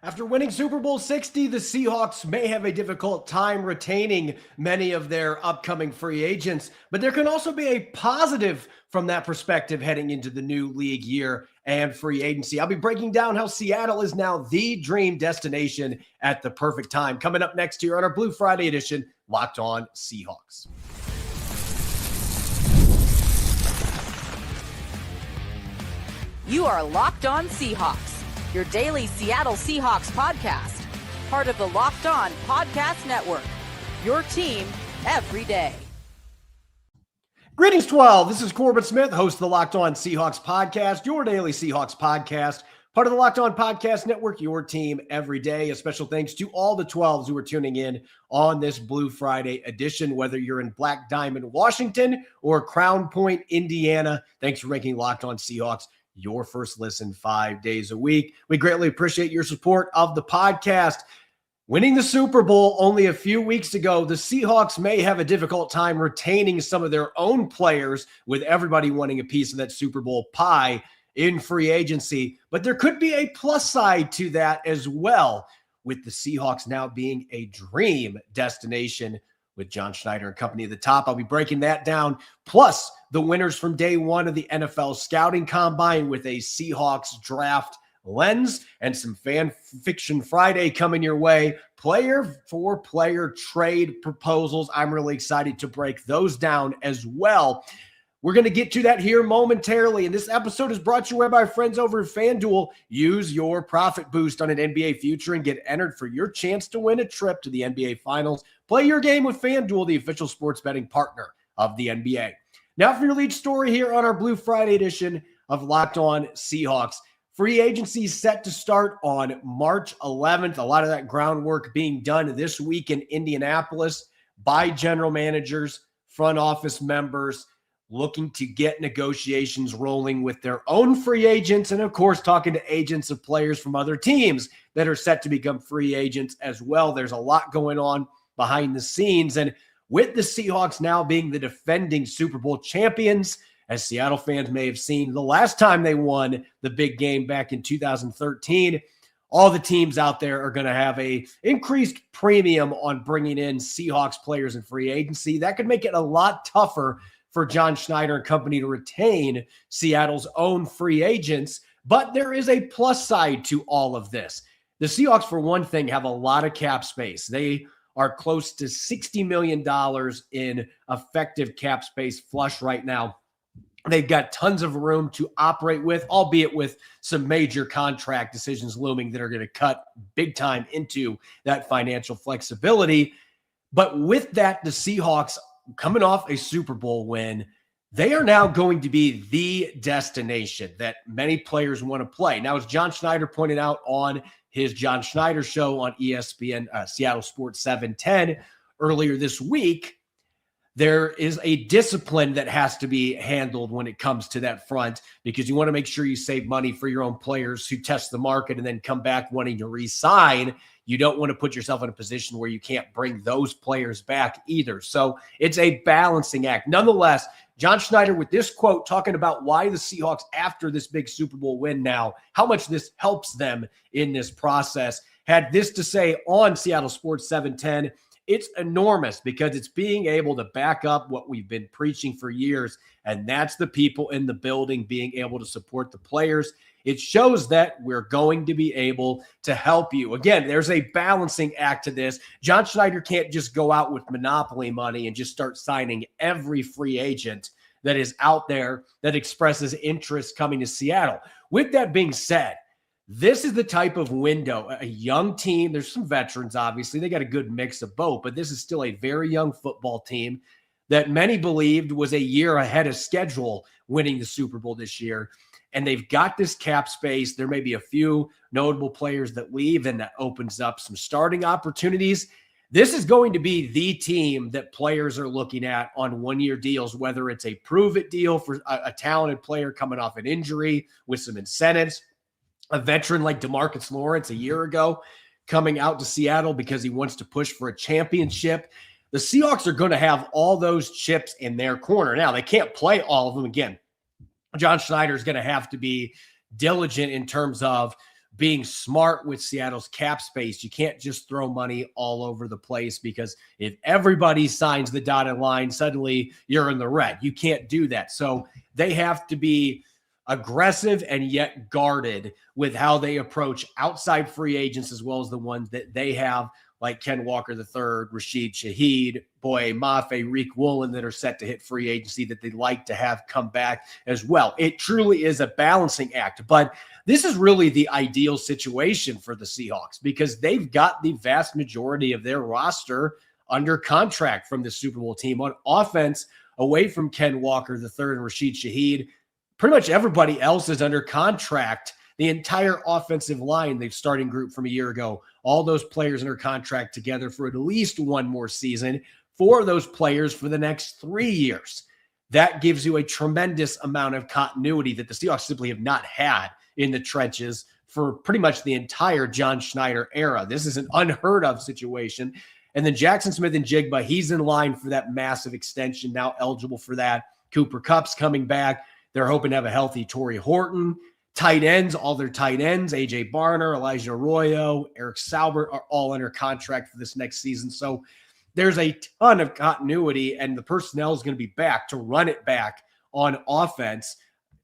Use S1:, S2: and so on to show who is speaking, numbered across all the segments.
S1: After winning Super Bowl 60, the Seahawks may have a difficult time retaining many of their upcoming free agents, but there can also be a positive from that perspective heading into the new league year and free agency. I'll be breaking down how Seattle is now the dream destination at the perfect time. Coming up next here on our Blue Friday edition, Locked On Seahawks.
S2: You are Locked On Seahawks, your daily Seattle Seahawks podcast, part of the Locked On Podcast Network, your team every day.
S1: Greetings, 12. This is Corbin Smith, host of the Locked On Seahawks podcast, your daily Seahawks podcast, part of the Locked On Podcast Network, your team every day. A special thanks to all the 12s who are tuning in on this Blue Friday edition, whether you're in Black Diamond, Washington, or Crown Point, Indiana. Thanks for making Locked On Seahawks your first listen 5 days a week. We greatly appreciate your support of the podcast. Winning the Super Bowl only a few weeks ago, the Seahawks may have a difficult time retaining some of their own players with everybody wanting a piece of that Super Bowl pie in free agency. But there could be a plus side to that as well, with the Seahawks now being a dream destination with John Schneider and company at the top. I'll be breaking that down. Plus, the winners from day one of the NFL Scouting Combine with a Seahawks draft lens and some Fan Fiction Friday coming your way. Player-for-player trade proposals. I'm really excited to break those down as well. We're going to get to that here momentarily. And this episode is brought to you by our friends over at FanDuel. Use your profit boost on an NBA future and get entered for your chance to win a trip to the NBA Finals. Play your game with FanDuel, the official sports betting partner of the NBA. Now for your lead story here on our Blue Friday edition of Locked On Seahawks. Free agency set to start on March 11th. A lot of that groundwork being done this week in Indianapolis by general managers, front office members, looking to get negotiations rolling with their own free agents, and of course, talking to agents of players from other teams that are set to become free agents as well. There's a lot going on behind the scenes, and with the Seahawks now being the defending Super Bowl champions, as Seattle fans may have seen the last time they won the big game back in 2013, all the teams out there are going to have a increased premium on bringing in Seahawks players in free agency. That could make it a lot tougher for John Schneider and company to retain Seattle's own free agents. But there is a plus side to all of this. The Seahawks, for one thing, have a lot of cap space. They are close to $60 million in effective cap space flush right now. They've got tons of room to operate with, albeit with some major contract decisions looming that are going to cut big time into that financial flexibility. But with that, the Seahawks, coming off a Super Bowl win, they are now going to be the destination that many players want to play. Now, as John Schneider pointed out on his John Schneider show on ESPN, Seattle Sports 710 earlier this week, there is a discipline that has to be handled when it comes to that front, because you want to make sure you save money for your own players who test the market and then come back wanting to re-sign. You don't want to put yourself in a position where you can't bring those players back either. So it's a balancing act. Nonetheless, John Schneider with this quote talking about why the Seahawks, after this big Super Bowl win now, how much this helps them in this process, had this to say on Seattle Sports 710. It's enormous because it's being able to back up what we've been preaching for years, and that's the people in the building being able to support the players. It shows that we're going to be able to help you. Again, there's a balancing act to this. John Schneider can't just go out with monopoly money and just start signing every free agent that is out there that expresses interest coming to Seattle. With that being said, this is the type of window, a young team. There's some veterans, obviously. They got a good mix of both, but this is still a very young football team that many believed was a year ahead of schedule winning the Super Bowl this year. And they've got this cap space. There may be a few notable players that leave, and that opens up some starting opportunities. This is going to be the team that players are looking at on one-year deals, whether it's a prove-it deal for a talented player coming off an injury with some incentives, a veteran like DeMarcus Lawrence a year ago coming out to Seattle because he wants to push for a championship. The Seahawks are going to have all those chips in their corner. Now, they can't play all of them. Again, John Schneider is going to have to be diligent in terms of being smart with Seattle's cap space. You can't just throw money all over the place, because if everybody signs the dotted line, suddenly you're in the red. You can't do that. So they have to be aggressive and yet guarded with how they approach outside free agents, as well as the ones that they have, like Ken Walker III, Rashid Shaheed, Boye Mafe, Reek Woolen, that are set to hit free agency that they'd like to have come back as well. It truly is a balancing act, but this is really the ideal situation for the Seahawks, because they've got the vast majority of their roster under contract from the Super Bowl team. On offense, away from Ken Walker III and Rashid Shaheed, pretty much everybody else is under contract. The entire offensive line, the starting group from a year ago, all those players under contract together for at least one more season, 4 of those players for the next 3 years. That gives you a tremendous amount of continuity that the Seahawks simply have not had in the trenches for pretty much the entire John Schneider era. This is an unheard of situation. And then Jackson Smith-Njigba, he's in line for that massive extension, now eligible for that. Cooper Kupp's coming back. They're hoping to have a healthy Torrey Horton. Tight ends, all their tight ends, A.J. Barner, Elijah Arroyo, Eric Saubert, are all under contract for this next season. So there's a ton of continuity, and the personnel is going to be back to run it back on offense,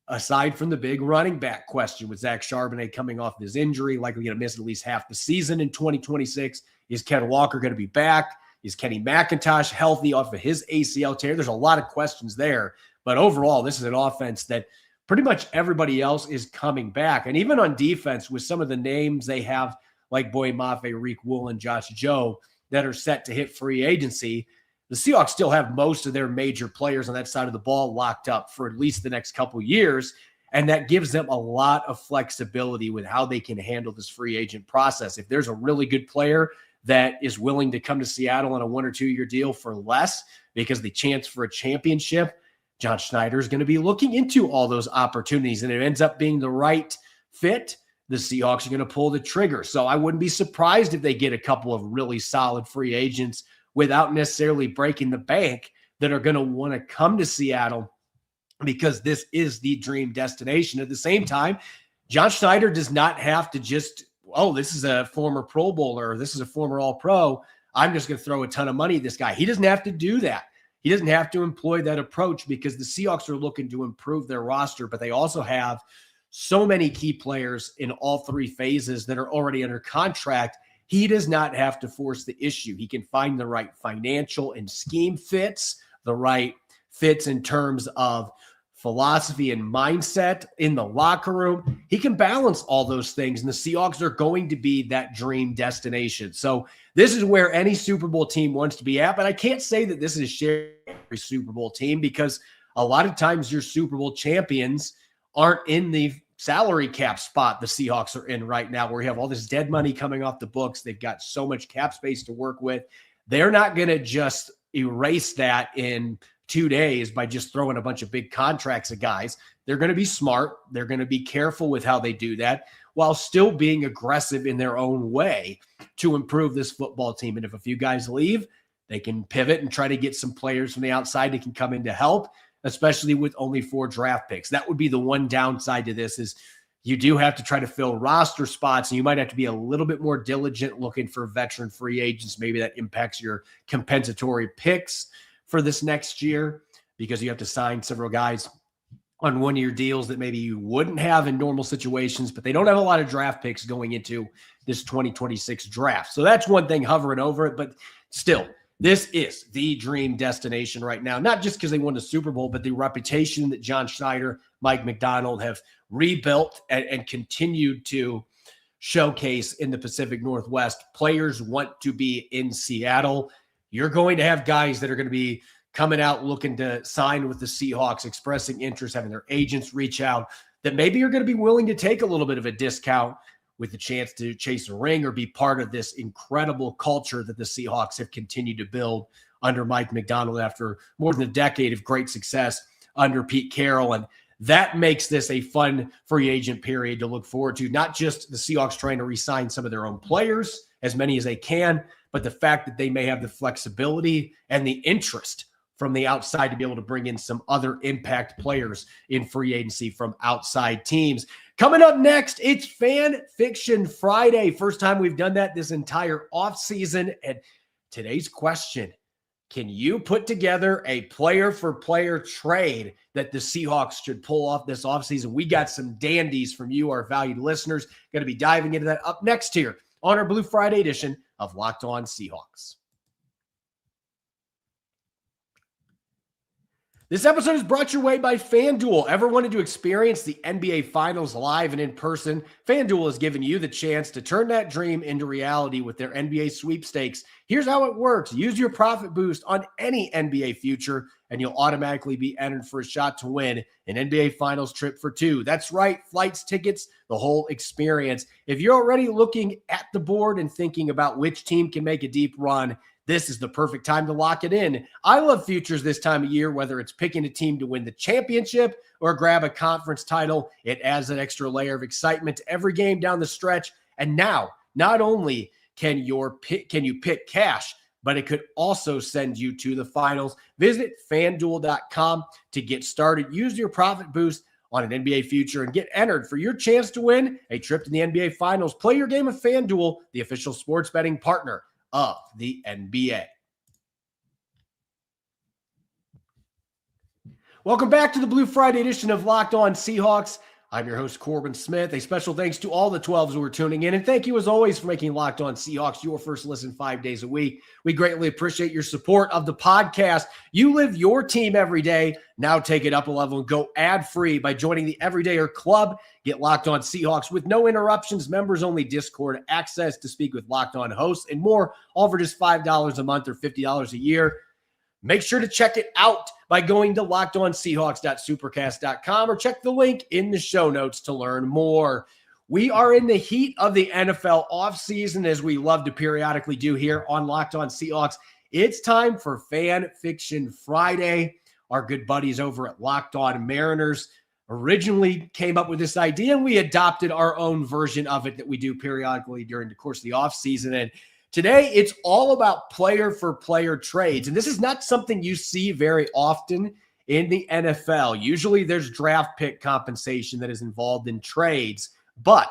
S1: aside from the big running back question with Zach Charbonnet coming off his injury, likely going to miss at least half the season in 2026. Is Ken Walker going to be back? Is Kenny McIntosh healthy off of his ACL tear? There's a lot of questions there. But overall, this is an offense that pretty much everybody else is coming back. And even on defense, with some of the names they have, like Boye Mafe, Reek Woolen, Josh Joe, that are set to hit free agency, the Seahawks still have most of their major players on that side of the ball locked up for at least the next couple years. And that gives them a lot of flexibility with how they can handle this free agent process. If there's a really good player that is willing to come to Seattle on a 1 or 2 year deal for less because the chance for a championship, John Schneider is going to be looking into all those opportunities, and it ends up being the right fit. The Seahawks are going to pull the trigger. So I wouldn't be surprised if they get a couple of really solid free agents without necessarily breaking the bank that are going to want to come to Seattle, because this is the dream destination. At the same time, John Schneider does not have to just, oh, this is a former Pro Bowler, or this is a former All-Pro, I'm just going to throw a ton of money at this guy. He doesn't have to do that. He doesn't have to employ that approach, because the Seahawks are looking to improve their roster, but they also have so many key players in all 3 phases that are already under contract. He does not have to force the issue. He can find the right financial and scheme fits, the right fits in terms of philosophy and mindset in the locker room. He can balance all those things, and the Seahawks are going to be that dream destination. So this is where any Super Bowl team wants to be at, but I can't say that this is shared every Super Bowl team, because a lot of times your Super Bowl champions aren't in the salary cap spot the Seahawks are in right now, where you have all this dead money coming off the books. They've got so much cap space to work with. They're not going to just erase that in 2 days by just throwing a bunch of big contracts at guys. They're going to be smart. They're going to be careful with how they do that, while still being aggressive in their own way to improve this football team. And if a few guys leave, they can pivot and try to get some players from the outside that can come in to help, especially with only 4 draft picks. That would be the one downside to this, is you do have to try to fill roster spots, and you might have to be a little bit more diligent looking for veteran free agents. Maybe that impacts your compensatory picks for this next year, because you have to sign several guys on 1 year deals that maybe you wouldn't have in normal situations, but they don't have a lot of draft picks going into this 2026 draft. So that's one thing hovering over it, but still, this is the dream destination right now, not just because they won the Super Bowl, but the reputation that John Schneider, Mike McDonald have rebuilt and continued to showcase in the Pacific Northwest. Players want to be in Seattle. You're going to have guys that are going to be coming out looking to sign with the Seahawks, expressing interest, having their agents reach out, that maybe you're going to be willing to take a little bit of a discount with the chance to chase a ring or be part of this incredible culture that the Seahawks have continued to build under Mike McDonald after more than a decade of great success under Pete Carroll. And that makes this a fun free agent period to look forward to. Not just the Seahawks trying to re-sign some of their own players, as many as they can, but the fact that they may have the flexibility and the interest from the outside to be able to bring in some other impact players in free agency from outside teams. Coming up next, it's Fan Fiction Friday. First time we've done that this entire offseason. And today's question, can you put together a player-for-player trade that the Seahawks should pull off this offseason? We got some dandies from you, our valued listeners. Going to be diving into that up next here on our Blue Friday edition of Locked On Seahawks. This episode is brought your way by FanDuel. Ever wanted to experience the NBA Finals live and in person? FanDuel has given you the chance to turn that dream into reality with their NBA sweepstakes. Here's how it works. Use your profit boost on any NBA future, and you'll automatically be entered for a shot to win an NBA Finals trip for two. That's right, flights, tickets, the whole experience. If you're already looking at the board and thinking about which team can make a deep run, this is the perfect time to lock it in. I love futures this time of year, whether it's picking a team to win the championship or grab a conference title. It adds an extra layer of excitement to every game down the stretch. And now, not only can you pick cash, but it could also send you to the finals. Visit FanDuel.com to get started. Use your profit boost on an NBA future and get entered for your chance to win a trip to the NBA Finals. Play your game of FanDuel, the official sports betting partner of the NBA. Welcome back to the Blue Friday edition of Locked On Seahawks. I'm your host, Corbin Smith. A special thanks to all the 12s who are tuning in. And thank you, as always, for making Locked On Seahawks your first listen 5 days a week. We greatly appreciate your support of the podcast. You live your team every day. Now take it up a level and go ad-free by joining the Everydayer Club. Get Locked On Seahawks with no interruptions, members-only Discord, access to speak with Locked On hosts, and more, all for just $5 a month or $50 a year. Make sure to check it out by going to lockedonseahawks.supercast.com or check the link in the show notes to learn more. We are in the heat of the NFL offseason, as we love to periodically do here on Locked On Seahawks. It's time for Fan Fiction Friday. Our good buddies over at Locked On Mariners originally came up with this idea, and we adopted our own version of it that we do periodically during the course of the offseason. And today, it's all about player-for-player trades, and this is not something you see very often in the NFL. Usually, there's draft pick compensation that is involved in trades, but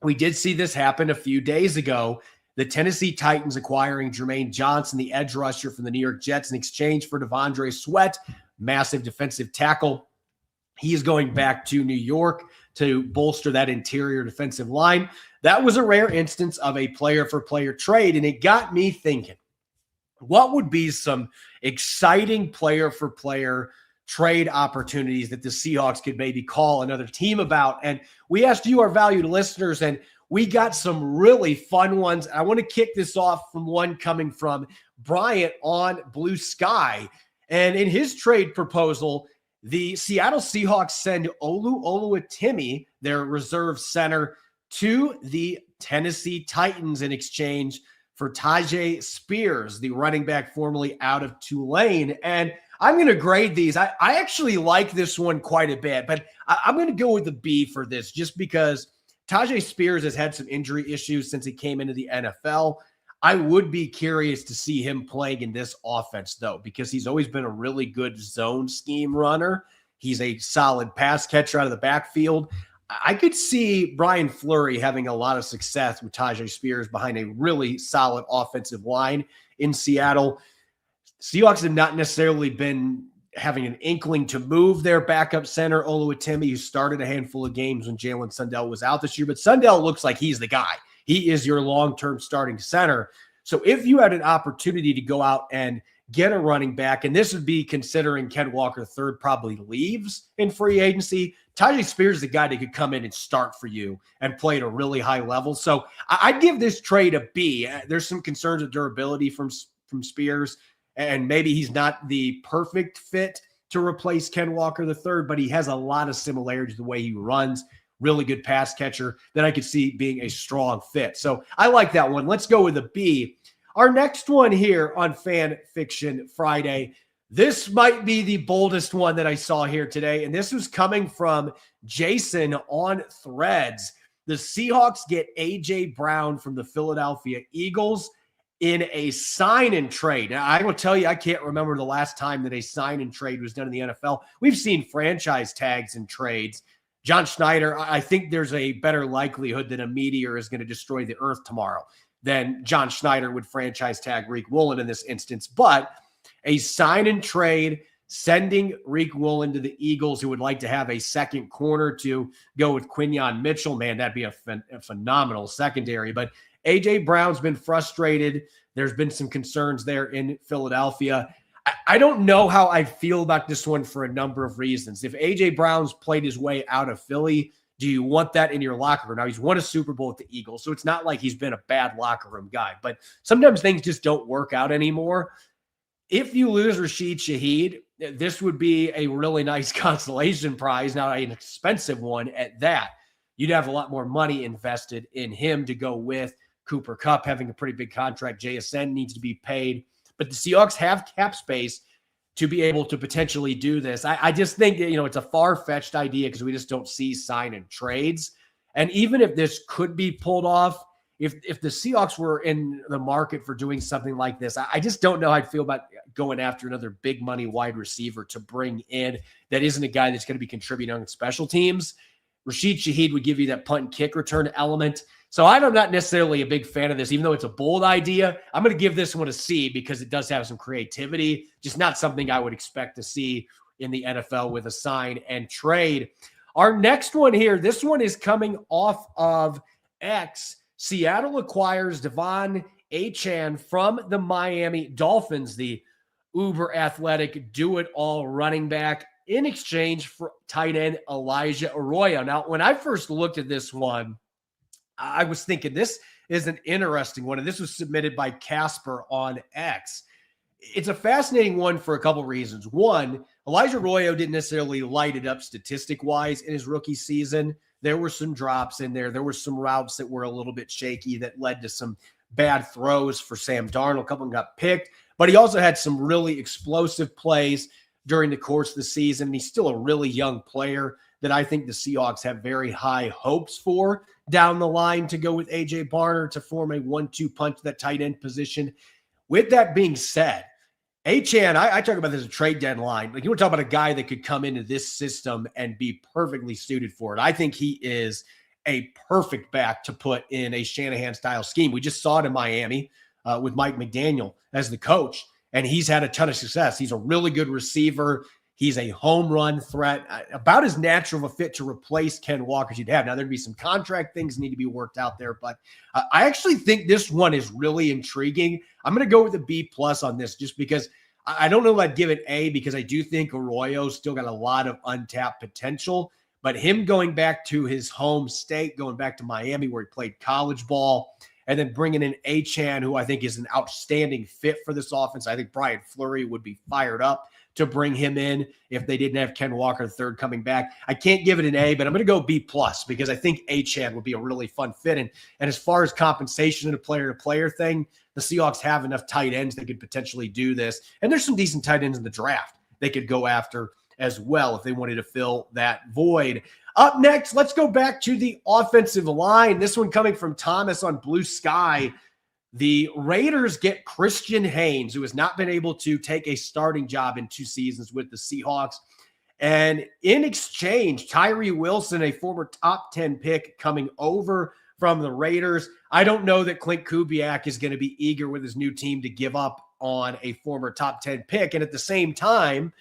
S1: we did see this happen a few days ago. The Tennessee Titans acquiring Jermaine Johnson, the edge rusher from the New York Jets, in exchange for Devondre Sweat, massive defensive tackle. He is going back to New York to bolster that interior defensive line. That was a rare instance of a player-for-player trade, and it got me thinking, what would be some exciting player-for-player trade opportunities that the Seahawks could maybe call another team about? And we asked you, our valued listeners, and we got some really fun ones. I want to kick this off from one coming from Bryant on Blue Sky. And in his trade proposal, the Seattle Seahawks send Olu Oluwatimi, their reserve center, to the Tennessee Titans in exchange for Tyjae Spears, the running back formerly out of Tulane. And I'm going to grade these. I actually like this one quite a bit, but I'm going to go with the B for this just because Tyjae Spears has had some injury issues since he came into the NFL. I would be curious to see him playing in this offense, though, because he's always been a really good zone scheme runner. He's a solid pass catcher out of the backfield. I could see Brian Fleury having a lot of success with Tyjae Spears behind a really solid offensive line in Seattle. Seahawks have not necessarily been having an inkling to move their backup center, Oluwatimi, who started a handful of games when Jalen Sundell was out this year. But Sundell looks like he's the guy. He is your long-term starting center. So if you had an opportunity to go out and get a running back, and this would be considering Ken Walker III probably leaves in free agency, Tyjae Spears is the guy that could come in and start for you and play at a really high level. So I'd give this trade a B. There's some concerns of durability from Spears, and maybe he's not the perfect fit to replace Ken Walker III, but he has a lot of similarities to the way he runs. Really good pass catcher that I could see being a strong fit. So I like that one. Let's go with a B. Our next one here on Fan Fiction Friday, this might be the boldest one that I saw here today, and this was coming from Jason on Threads. The Seahawks get A.J. Brown from the Philadelphia Eagles in a sign-and-trade. Now, I will tell you, I can't remember the last time that a sign-and-trade was done in the NFL. We've seen franchise tags and trades. John Schneider, I think there's a better likelihood that a meteor is going to destroy the earth tomorrow than John Schneider would franchise tag Riq Woolen in this instance. But a sign and trade, sending Riq Woolen to the Eagles, who would like to have a second corner to go with Quinyon Mitchell, man, that'd be a phenomenal secondary. But A.J. Brown's been frustrated. There's been some concerns there in Philadelphia. I don't know how I feel about this one for a number of reasons. If A.J. Brown's played his way out of Philly, do you want that in your locker room? Now, he's won a Super Bowl with the Eagles, so it's not like he's been a bad locker room guy. But sometimes things just don't work out anymore. If you lose Rashid Shaheed, this would be a really nice consolation prize, not an expensive one at that. You'd have a lot more money invested in him to go with Cooper Kupp having a pretty big contract. JSN needs to be paid. But the Seahawks have cap space to be able to potentially do this. I just think, it's a far-fetched idea because we just don't see sign and trades. And even if this could be pulled off, if the Seahawks were in the market for doing something like this, I just don't know how I'd feel about going after another big money wide receiver to bring in that isn't a guy that's going to be contributing on special teams. Rashid Shaheed would give you that punt and kick return element. So I'm not necessarily a big fan of this, even though it's a bold idea. I'm going to give this one a C because it does have some creativity, just not something I would expect to see in the NFL with a sign and trade. Our next one here, this one is coming off of X. Seattle acquires Devon Achane from the Miami Dolphins, the uber athletic, do-it-all running back, in exchange for tight end Elijah Arroyo. Now, when I first looked at this one, I was thinking this is an interesting one, and this was submitted by Casper on X. It's a fascinating one for a couple reasons. One, Elijah Arroyo didn't necessarily light it up statistic-wise in his rookie season. There were some drops in there. There were some routes that were a little bit shaky that led to some bad throws for Sam Darnold. A couple of them got picked, but he also had some really explosive plays during the course of the season. He's still a really young player that I think the Seahawks have very high hopes for down the line to go with A.J. Barner to form a 1-2 punch, that tight end position. With that being said, Achane, I talk about this as a trade deadline. Like, you want to talk about a guy that could come into this system and be perfectly suited for it. I think he is a perfect back to put in a Shanahan-style scheme. We just saw it in Miami with Mike McDaniel as the coach, and he's had a ton of success. He's a really good receiver. He's a home run threat, about as natural of a fit to replace Ken Walker as you'd have. Now, there'd be some contract things that need to be worked out there, but I actually think this one is really intriguing. I'm going to go with a B+ on this just because I don't know if I'd give it A, because I do think Arroyo's still got a lot of untapped potential, but him going back to his home state, going back to Miami where he played college ball, and then bringing in Achane, who I think is an outstanding fit for this offense. I think Brian Fleury would be fired up to bring him in if they didn't have Ken Walker III coming back. I can't give it an A, but I'm going to go B+ because I think Achane would be a really fun fit. And as far as compensation and a player-to-player thing, the Seahawks have enough tight ends that could potentially do this. And there's some decent tight ends in the draft they could go after as well if they wanted to fill that void. Up next, let's go back to the offensive line. This one coming from Thomas on Blue Sky. The Raiders get Christian Haynes, who has not been able to take a starting job in 2 seasons with the Seahawks. And in exchange, Tyree Wilson, a former top 10 pick, coming over from the Raiders. I don't know that Clint Kubiak is going to be eager with his new team to give up on a former top 10 pick. And at the same time,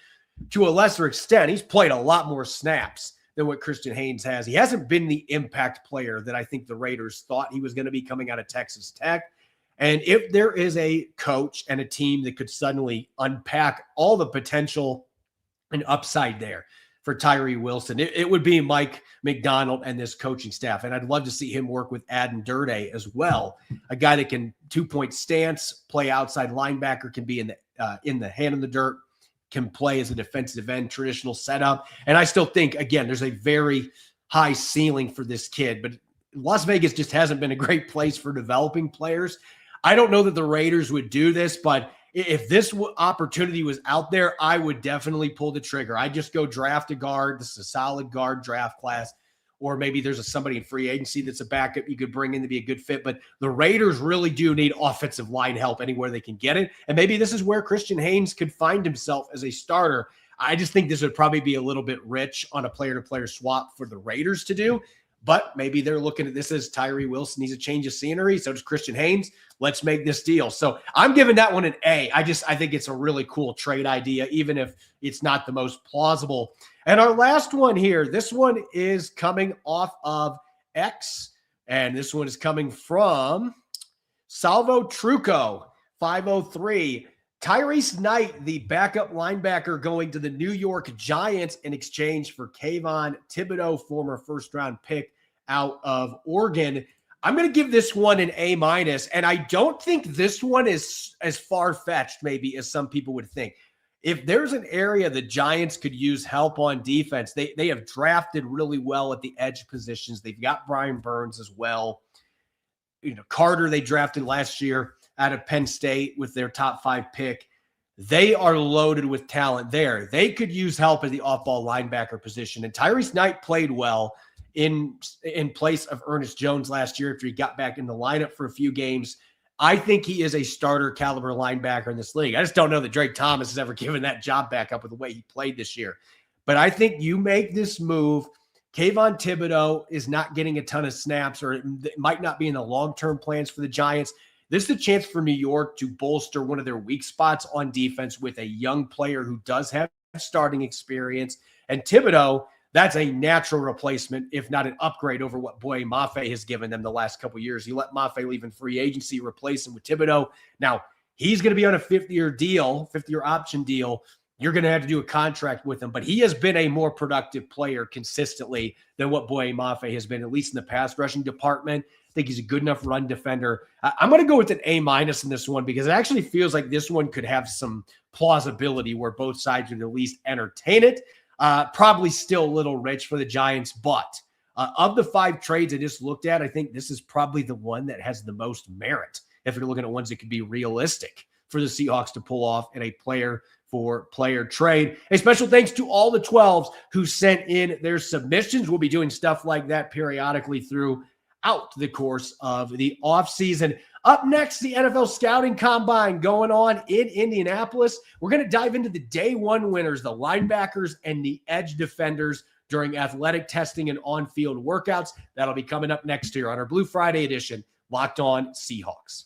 S1: to a lesser extent, he's played a lot more snaps than what Christian Haynes has. He hasn't been the impact player that I think the Raiders thought he was going to be coming out of Texas Tech. And if there is a coach and a team that could suddenly unpack all the potential and upside there for Tyree Wilson, it would be Mike McDonald and this coaching staff. And I'd love to see him work with Adin Durde as well, a guy that can 2-point stance, play outside linebacker, can be in the hand in the dirt, can play as a defensive end, traditional setup. And I still think, again, there's a very high ceiling for this kid, but Las Vegas just hasn't been a great place for developing players. I don't know that the Raiders would do this, but if this opportunity was out there, I would definitely pull the trigger. I'd just go draft a guard. This is a solid guard draft class. Or maybe there's somebody in free agency that's a backup you could bring in to be a good fit. But the Raiders really do need offensive line help anywhere they can get it. And maybe this is where Christian Haynes could find himself as a starter. I just think this would probably be a little bit rich on a player-to-player swap for the Raiders to do. But maybe they're looking at this as Tyree Wilson needs a change of scenery. So does Christian Haynes. Let's make this deal. So I'm giving that one an A. I think it's a really cool trade idea, even if it's not the most plausible. And our last one here, this one is coming off of X, and this one is coming from Salvo Trucco, 503. Tyrese Knight, the backup linebacker, going to the New York Giants in exchange for Kayvon Thibodeau, former first-round pick out of Oregon. I'm going to give this one an A-, and I don't think this one is as far-fetched maybe as some people would think. If there's an area the Giants could use help on defense, they have drafted really well at the edge positions. They've got Brian Burns as well. Carter they drafted last year out of Penn State with their top 5 pick. They are loaded with talent there. They could use help at the off-ball linebacker position. And Tyrese Knight played well in place of Ernest Jones last year after he got back in the lineup for a few games. I think he is a starter caliber linebacker in this league. I just don't know that Drake Thomas has ever given that job back up with the way he played this year. But I think you make this move. Kayvon Thibodeau is not getting a ton of snaps, or it might not be in the long-term plans for the Giants. This is a chance for New York to bolster one of their weak spots on defense with a young player who does have starting experience. And Thibodeau, that's a natural replacement, if not an upgrade over what Boye Mafe has given them the last couple of years. He let Mafe leave in free agency, replace him with Thibodeau. Now, he's going to be on a 50-year option deal. You're going to have to do a contract with him, but he has been a more productive player consistently than what Boye Mafe has been, at least in the pass rushing department. I think he's a good enough run defender. I'm going to go with an A- in this one because it actually feels like this one could have some plausibility where both sides would at least entertain it. Probably still a little rich for the Giants, but of the 5 trades I just looked at, I think this is probably the one that has the most merit if you're looking at ones that could be realistic for the Seahawks to pull off in a player-for-player trade. A special thanks to all the 12s who sent in their submissions. We'll be doing stuff like that periodically throughout the course of the offseason. Up next, the NFL Scouting Combine going on in Indianapolis. We're going to dive into the day 1 winners, the linebackers and the edge defenders during athletic testing and on-field workouts. That'll be coming up next here on our Blue Friday edition, Locked On Seahawks.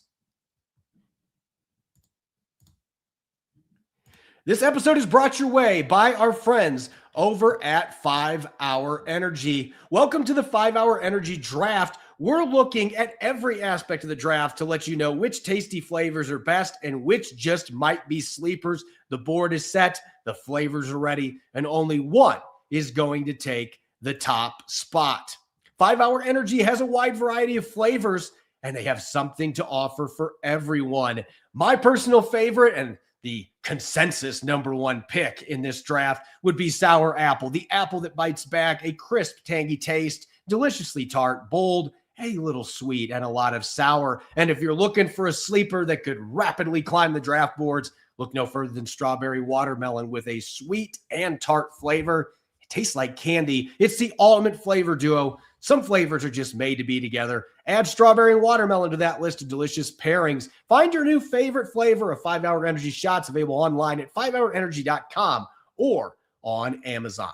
S1: This episode is brought your way by our friends over at 5-Hour Energy. Welcome to the 5-Hour Energy Draft. We're looking at every aspect of the draft to let you know which tasty flavors are best and which just might be sleepers. The board is set, the flavors are ready, and only one is going to take the top spot. 5-Hour Energy has a wide variety of flavors, and they have something to offer for everyone. My personal favorite and the consensus #1 pick in this draft would be sour apple, the apple that bites back, a crisp, tangy taste, deliciously tart, bold, a little sweet, and a lot of sour. And if you're looking for a sleeper that could rapidly climb the draft boards, look no further than strawberry watermelon with a sweet and tart flavor. It tastes like candy. It's the ultimate flavor duo. Some flavors are just made to be together. Add strawberry and watermelon to that list of delicious pairings. Find your new favorite flavor of 5-Hour Energy shots available online at 5hourenergy.com or on Amazon.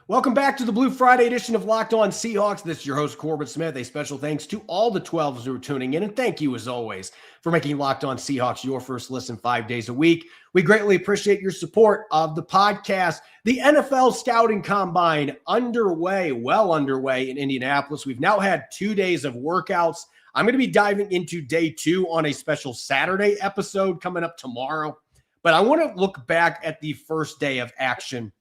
S1: Welcome back to the Blue Friday edition of Locked On Seahawks. This is your host, Corbin Smith. A special thanks to all the 12s who are tuning in. And thank you, as always, for making Locked On Seahawks your first listen 5 days a week. We greatly appreciate your support of the podcast. The NFL Scouting Combine well underway in Indianapolis. We've now had 2 days of workouts. I'm going to be diving into day 2 on a special Saturday episode coming up tomorrow. But I want to look back at the first day of action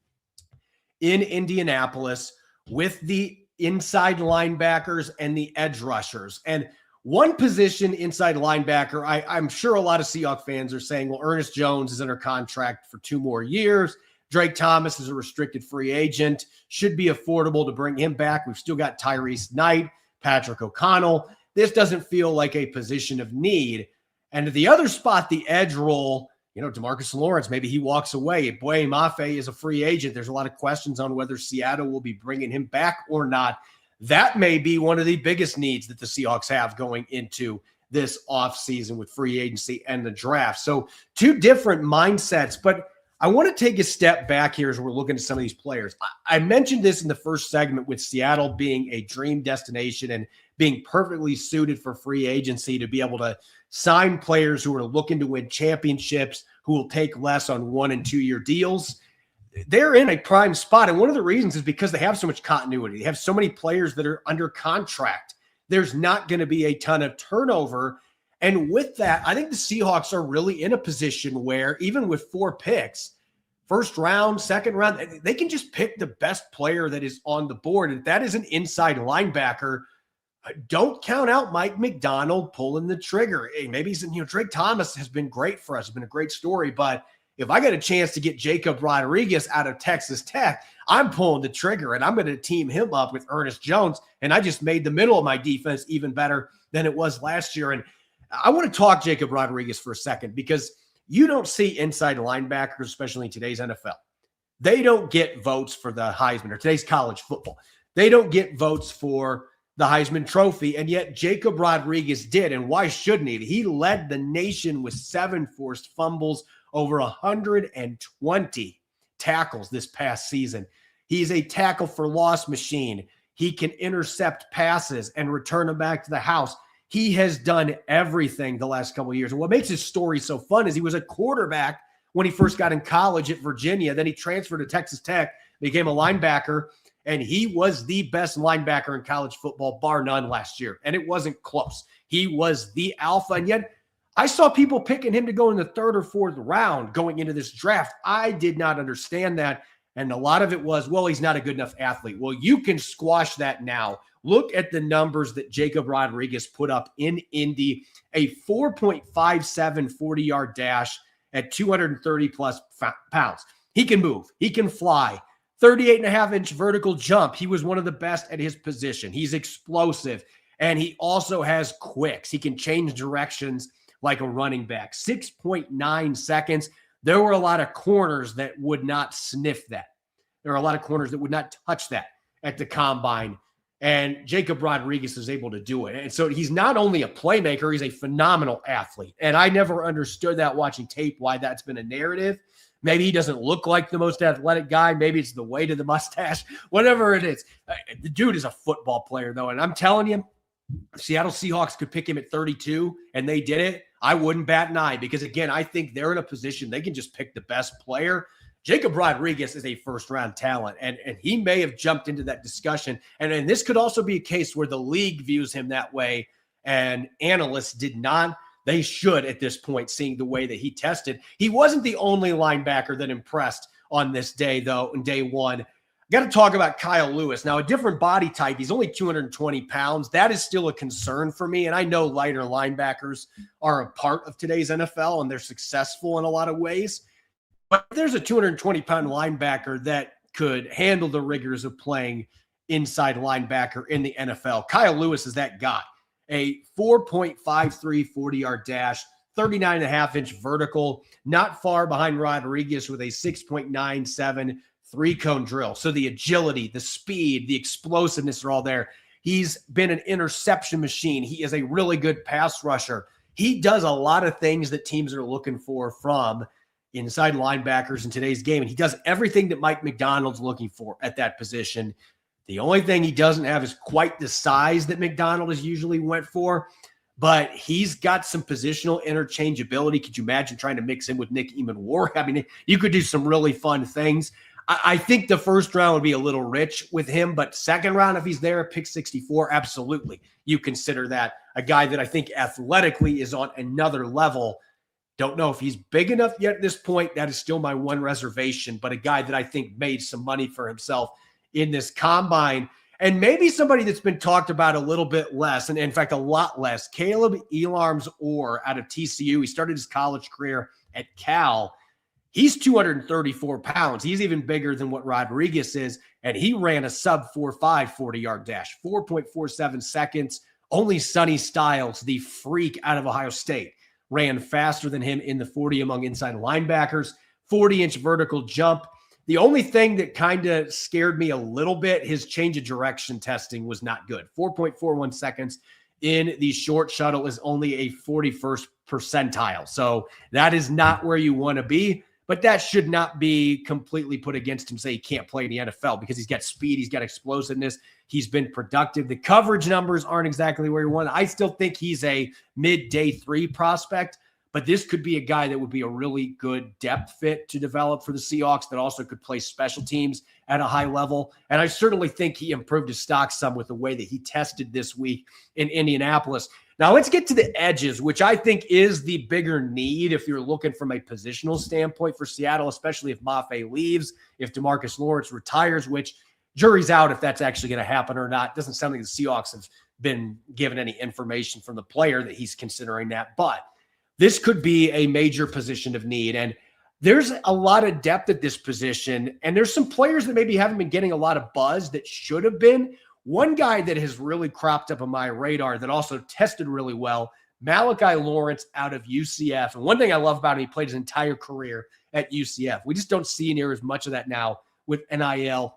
S1: in Indianapolis with the inside linebackers and the edge rushers. And one position inside linebacker, I'm sure a lot of Seahawks fans are saying, well, Ernest Jones is under contract for 2 more years. Drake Thomas is a restricted free agent. Should be affordable to bring him back. We've still got Tyrese Knight, Patrick O'Connell. This doesn't feel like a position of need. And the other spot, the edge role, DeMarcus Lawrence, maybe he walks away. Boye Mafe is a free agent. There's a lot of questions on whether Seattle will be bringing him back or not. That may be one of the biggest needs that the Seahawks have going into this offseason with free agency and the draft. So two different mindsets, but I want to take a step back here as we're looking at some of these players. I mentioned this in the first segment with Seattle being a dream destination and being perfectly suited for free agency to be able to sign players who are looking to win championships, who will take less on 1 and 2 year deals. They're in a prime spot. And one of the reasons is because they have so much continuity. They have so many players that are under contract. There's not going to be a ton of turnover. And with that, I think the Seahawks are really in a position where even with 4 picks, first round, second round, they can just pick the best player that is on the board. And if that is an inside linebacker, don't count out Mike McDonald pulling the trigger. Hey, maybe he's, Drake Thomas has been great for us. It's been a great story, but if I get a chance to get Jacob Rodriguez out of Texas Tech, I'm pulling the trigger, and I'm going to team him up with Ernest Jones. And I just made the middle of my defense even better than it was last year. And I want to talk Jacob Rodriguez for a second, because you don't see inside linebackers, especially in today's NFL. They don't get votes for the Heisman, or today's college football. They don't get votes for the Heisman Trophy, and yet Jacob Rodriguez did. And why shouldn't he? He led the nation with 7 forced fumbles, over 120 tackles this past season. He's a tackle for loss machine. He can intercept passes and return them back to the house. He has done everything the last couple of years. And what makes his story so fun is he was a quarterback when he first got in college at Virginia. Then he transferred to Texas Tech, became a linebacker, and he was the best linebacker in college football, bar none, last year. And it wasn't close. He was the alpha, and yet I saw people picking him to go in the 3rd or 4th round going into this draft. I did not understand that. And a lot of it was, well, he's not a good enough athlete. Well, you can squash that now. Look at the numbers that Jacob Rodriguez put up in Indy, a 4.57 40-yard dash at 230-plus pounds. He can move. He can fly. 38.5-inch vertical jump. He was one of the best at his position. He's explosive, and he also has quicks. He can change directions like a running back. 6.9 seconds. There were a lot of corners that would not sniff that. There are a lot of corners that would not touch that at the combine. And Jacob Rodriguez is able to do it. And so he's not only a playmaker, he's a phenomenal athlete. And I never understood that watching tape, why that's been a narrative. Maybe he doesn't look like the most athletic guy. Maybe it's the weight of the mustache, whatever it is. The dude is a football player, though. And I'm telling you, Seattle Seahawks could pick him at 32, and they did it. I wouldn't bat an eye, because, again, I think they're in a position they can just pick the best player. Jacob Rodriguez is a first-round talent, and he may have jumped into that discussion. And this could also be a case where the league views him that way, and analysts did not. They should at this point, seeing the way that he tested. He wasn't the only linebacker that impressed on this day, though, in day one. Got to talk about Kyle Lewis. Now, a different body type. He's only 220 pounds. That is still a concern for me. And I know lighter linebackers are a part of today's NFL, and they're successful in a lot of ways. But there's a 220-pound linebacker that could handle the rigors of playing inside linebacker in the NFL. Kyle Lewis is that guy. A 4.53 40-yard dash, 39.5-inch vertical, not far behind Rodriguez with a 6.97 3-cone drill. So the agility, the speed, the explosiveness are all there. He's been an interception machine. He is a really good pass rusher. He does a lot of things that teams are looking for from inside linebackers in today's game. And he does everything that Mike McDonald's looking for at that position. The only thing he doesn't have is quite the size that McDonald has usually went for, but he's got some positional interchangeability. Could you imagine trying to mix him with Nick Eamon-Warwick? I mean, you could do some really fun things. I think the first round would be a little rich with him, but second round, if he's there, pick 64, absolutely. You consider that a guy that I think athletically is on another level. Don't know if he's big enough yet at this point. That is still my one reservation, but a guy that I think made some money for himself in this combine. And maybe somebody that's been talked about a little bit less, and in fact, a lot less, Caleb Elarms-Orr out of TCU. He started his college career at Cal. He's 234 pounds. He's even bigger than what Rodriguez is, and he ran a sub-4.5 40-yard dash, 4.47 seconds. Only Sonny Styles, the freak out of Ohio State, ran faster than him in the 40 among inside linebackers, 40-inch vertical jump. The only thing that kind of scared me a little bit, his change of direction testing was not good. 4.41 seconds in the short shuttle is only a 41st percentile. So that is not where you want to be, but that should not be completely put against him, say he can't play in the NFL, because he's got speed, he's got explosiveness, he's been productive. The coverage numbers aren't exactly where you want. I still think he's a mid-day 3 prospect, but this could be a guy that would be a really good depth fit to develop for the Seahawks that also could play special teams at a high level. And I certainly think he improved his stock some with the way that he tested this week in Indianapolis. Now let's get to the edges, which I think is the bigger need if you're looking from a positional standpoint for Seattle, especially if Mafe leaves, if DeMarcus Lawrence retires, which jury's out if that's actually going to happen or not. It doesn't sound like the Seahawks have been given any information from the player that he's considering that, but this could be a major position of need. And there's a lot of depth at this position. And there's some players that maybe haven't been getting a lot of buzz that should have been. One guy that has really cropped up on my radar that also tested really well, Malachi Lawrence out of UCF. And one thing I love about him, he played his entire career at UCF. We just don't see near as much of that now with NIL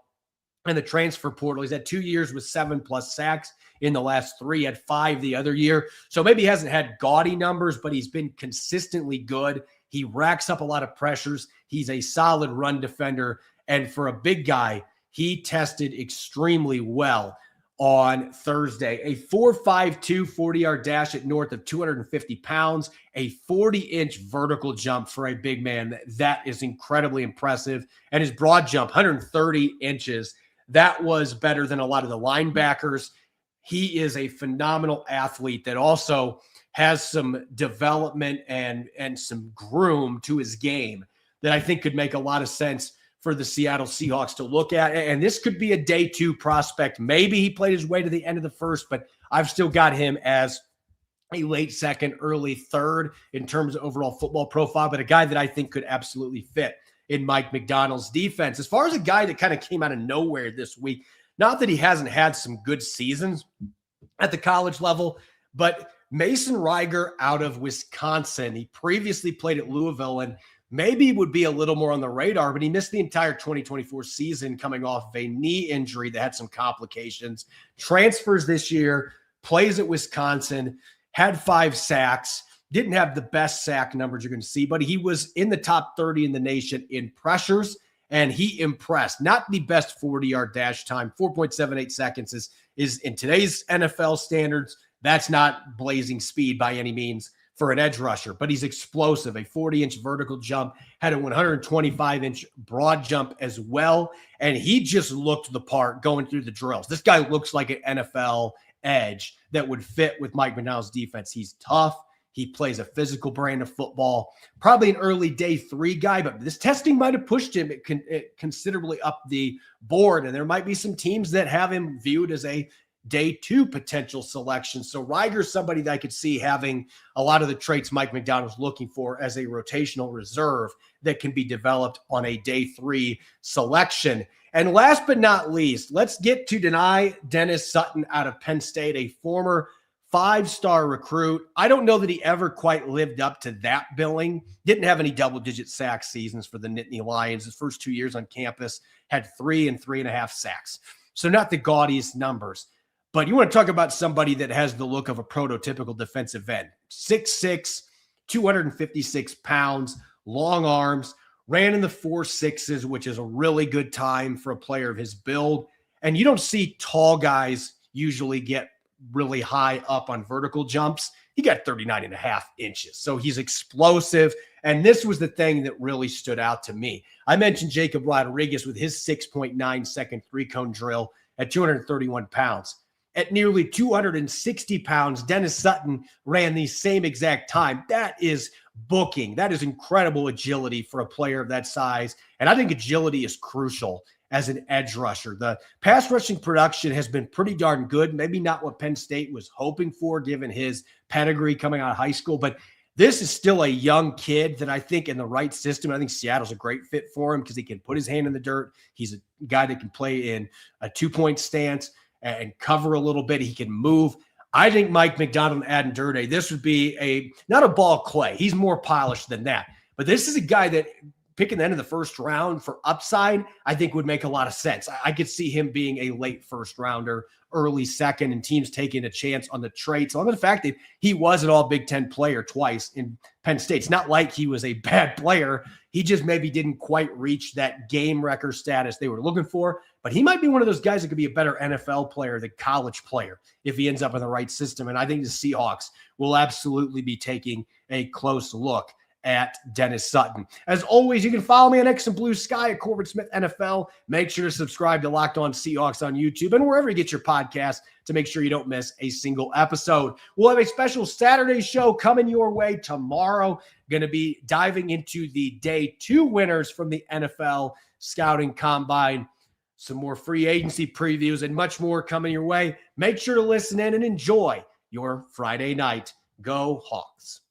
S1: and the transfer portal. He's had 2 years with 7+ sacks. In the last 3, had 5 the other year. So maybe he hasn't had gaudy numbers, but he's been consistently good. He racks up a lot of pressures. He's a solid run defender. And for a big guy, he tested extremely well on Thursday. A 4.52 40-yard dash at north of 250 pounds, a 40-inch vertical jump for a big man. That is incredibly impressive. And his broad jump, 130 inches. That was better than a lot of the linebackers. He is a phenomenal athlete that also has some development and some groom to his game that I think could make a lot of sense for the Seattle Seahawks to look at. And this could be a day 2 prospect. Maybe he played his way to the end of the first, but I've still got him as a late second, early third in terms of overall football profile, but a guy that I think could absolutely fit in Mike Macdonald's defense. As far as a guy that kind of came out of nowhere this week, not that he hasn't had some good seasons at the college level, but Mason Reiger out of Wisconsin. He previously played at Louisville and maybe would be a little more on the radar, but he missed the entire 2024 season coming off of a knee injury that had some complications. Transfers this year, plays at Wisconsin, had 5 sacks, didn't have the best sack numbers you're going to see, but he was in the top 30 in the nation in pressures. And he impressed. Not the best 40-yard dash time. 4.78 seconds is in today's NFL standards. That's not blazing speed by any means for an edge rusher, but he's explosive. A 40-inch vertical jump, had a 125-inch broad jump as well. And he just looked the part going through the drills. This guy looks like an NFL edge that would fit with Mike Macdonald's defense. He's tough. He plays a physical brand of football, probably an early day 3 guy, but this testing might have pushed him considerably up the board. And there might be some teams that have him viewed as a day 2 potential selection. So Reiger's somebody that I could see having a lot of the traits Mike Macdonald's looking for as a rotational reserve that can be developed on a day 3 selection. And last but not least, let's get to Dani Dennis Sutton out of Penn State, a former 5-star recruit. I don't know that he ever quite lived up to that billing. Didn't have any double-digit sack seasons for the Nittany Lions. His first 2 years on campus had 3 and 3.5 sacks. So not the gaudiest numbers. But you want to talk about somebody that has the look of a prototypical defensive end. 6'6", 256 pounds, long arms, ran in the 4.6s, which is a really good time for a player of his build. And you don't see tall guys usually get really high up on vertical jumps. He got 39.5 inches. So he's explosive. And this was the thing that really stood out to me. I mentioned Jacob Rodriguez with his 6.9 second 3-cone drill at 231 pounds. At nearly 260 pounds, Dennis Sutton ran the same exact time. That is booking. That is incredible agility for a player of that size. And I think agility is crucial as an edge rusher. The pass rushing production has been pretty darn good. Maybe not what Penn State was hoping for, given his pedigree coming out of high school, but this is still a young kid that I think in the right system, I think Seattle's a great fit for him because he can put his hand in the dirt. He's a guy that can play in a 2-point stance and cover a little bit. He can move. I think Mike Macdonald and Aden Durde, this would be not a ball clay. He's more polished than that. But this is a guy that picking the end of the first round for upside, I think would make a lot of sense. I could see him being a late first rounder, early second, and teams taking a chance on the traits, on the fact that he was an all Big Ten player twice in Penn State. It's not like he was a bad player. He just maybe didn't quite reach that game record status they were looking for. But he might be one of those guys that could be a better NFL player than college player if he ends up in the right system. And I think the Seahawks will absolutely be taking a close look at Dennis Sutton. As always, you can follow me on X and Blue Sky at Corbin Smith NFL. Make sure to subscribe to Locked On Seahawks on YouTube and wherever you get your podcasts to make sure you don't miss a single episode. We'll have a special Saturday show coming your way tomorrow. Going to be diving into the day 2 winners from the NFL Scouting Combine. Some more free agency previews and much more coming your way. Make sure to listen in and enjoy your Friday night. Go Hawks.